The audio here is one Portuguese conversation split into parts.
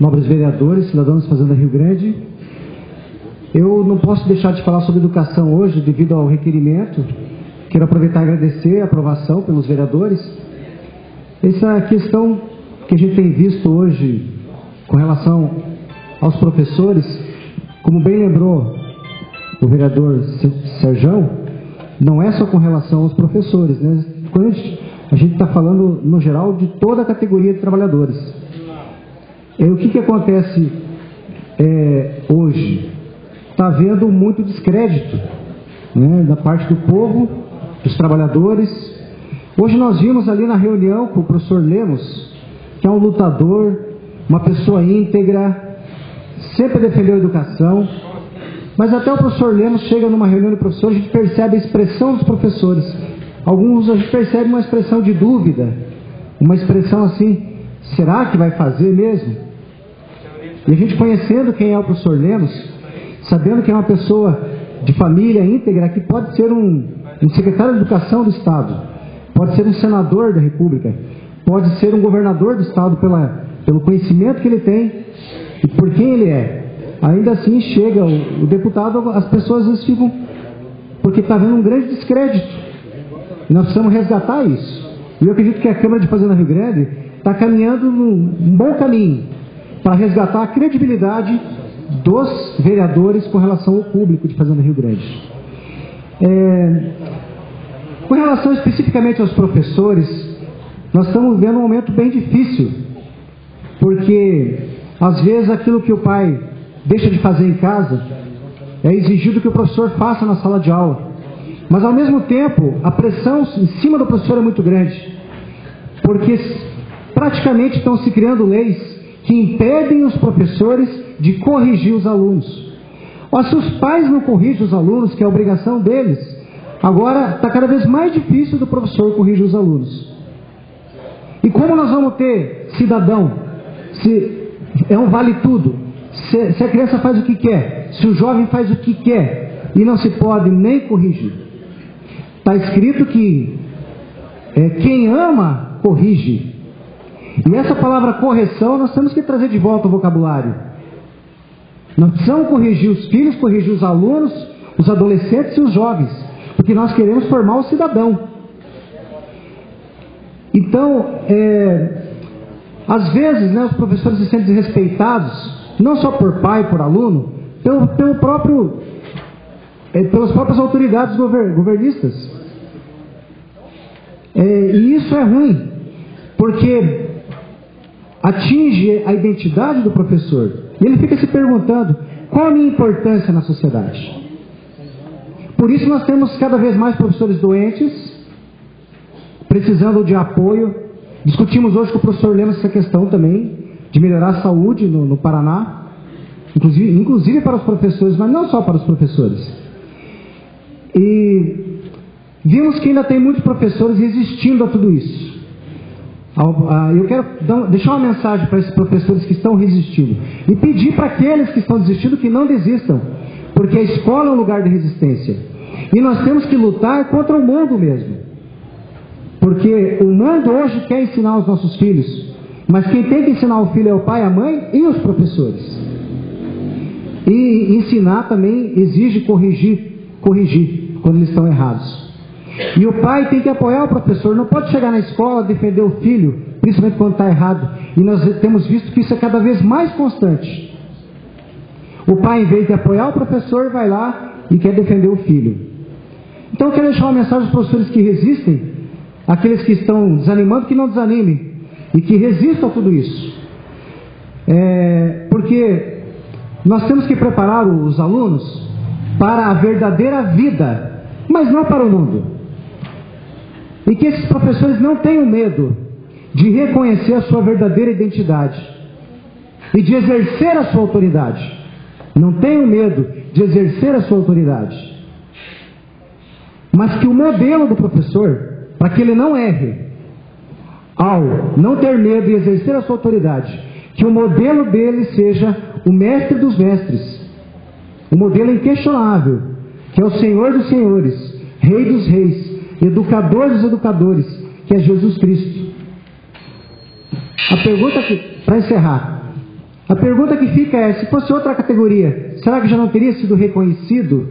nobres vereadores, cidadãos da Fazenda Rio Grande. Eu não posso deixar de falar sobre educação hoje, devido ao requerimento. Quero aproveitar e agradecer a aprovação pelos vereadores. Essa questão que a gente tem visto hoje com relação aos professores, como bem lembrou o vereador Serjão, não é só com relação aos professores, né? Quando a gente está falando, no geral, de toda a categoria de trabalhadores. O que acontece hoje? Está havendo muito descrédito, né, da parte do povo, dos trabalhadores. Hoje nós vimos ali na reunião com o professor Lemos, que é um lutador, uma pessoa íntegra, sempre defendeu a educação, mas até o professor Lemos chega numa reunião de professores, a gente percebe a expressão dos professores. Alguns a gente percebe uma expressão de dúvida, uma expressão assim, será que vai fazer mesmo? E a gente conhecendo quem é o professor Lemos, sabendo que é uma pessoa de família íntegra, que pode ser um secretário de Educação do Estado, pode ser um senador da República, pode ser um governador do Estado pelo conhecimento que ele tem e por quem ele é. Ainda assim chega o deputado, as pessoas às vezes ficam, porque está havendo um grande descrédito. E nós precisamos resgatar isso. E eu acredito que a Câmara de Fazenda Rio Grande está caminhando num bom caminho para resgatar a credibilidade dos vereadores com relação ao público de Fazenda Rio Grande. Com relação especificamente aos professores, nós estamos vivendo um momento bem difícil, porque às vezes aquilo que o pai deixa de fazer em casa é exigido que o professor faça na sala de aula. Mas ao mesmo tempo, a pressão em cima do professor é muito grande, porque praticamente estão se criando leis que impedem os professores de corrigir os alunos. Ou se os pais não corrigem os alunos, que é a obrigação deles, agora está cada vez mais difícil do professor corrigir os alunos. E como nós vamos ter cidadão, se é um vale tudo, se a criança faz o que quer, se o jovem faz o que quer, e não se pode nem corrigir. Está escrito que quem ama, corrige. E essa palavra correção, nós temos que trazer de volta ao vocabulário. Nós precisamos corrigir os filhos, corrigir os alunos, os adolescentes e os jovens, porque nós queremos formar o cidadão. Então, às vezes, né, os professores se sentem desrespeitados, não só por pai, por aluno, pelas próprias autoridades governistas. E isso é ruim, porque atinge a identidade do professor. E ele fica se perguntando, qual a minha importância na sociedade? Por isso nós temos cada vez mais professores doentes, precisando de apoio. Discutimos hoje com o professor Lemos essa questão também, de melhorar a saúde no Paraná, inclusive para os professores, mas não só para os professores. E vimos que ainda tem muitos professores resistindo a tudo isso. Eu quero deixar uma mensagem para esses professores que estão resistindo e pedir para aqueles que estão desistindo que não desistam, porque a escola é um lugar de resistência e nós temos que lutar contra o mundo mesmo, porque o mundo hoje quer ensinar os nossos filhos, mas quem tem que ensinar o filho é o pai, a mãe e os professores. E ensinar também exige corrigir quando eles estão errados. E o pai tem que apoiar o professor, não pode chegar na escola defender o filho, principalmente quando está errado. E nós temos visto que isso é cada vez mais constante. O pai, em vez de apoiar o professor, vai lá e quer defender o filho. Então eu quero deixar uma mensagem aos professores que resistem, aqueles que estão desanimando, que não desanimem, e que resistam a tudo isso. Porque nós temos que preparar os alunos para a verdadeira vida, mas não para o mundo. E que esses professores não tenham medo de reconhecer a sua verdadeira identidade e de exercer a sua autoridade. Não tenham medo de exercer a sua autoridade. Mas que o modelo do professor, para que ele não erre, ao não ter medo e exercer a sua autoridade, que o modelo dele seja o mestre dos mestres, o modelo inquestionável, que é o Senhor dos senhores, Rei dos reis, educador dos educadores, que é Jesus Cristo. A pergunta para encerrar, A pergunta que fica é, se fosse outra categoria, será que já não teria sido reconhecido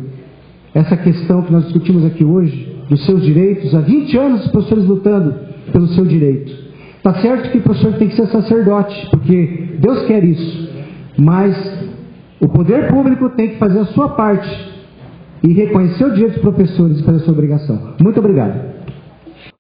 essa questão que nós discutimos aqui hoje, dos seus direitos? Há 20 anos os professores lutando pelo seu direito. Está certo que o professor tem que ser sacerdote, porque Deus quer isso, mas o poder público tem que fazer a sua parte e reconhecer o direito dos professores e fazer a sua obrigação. Muito obrigado.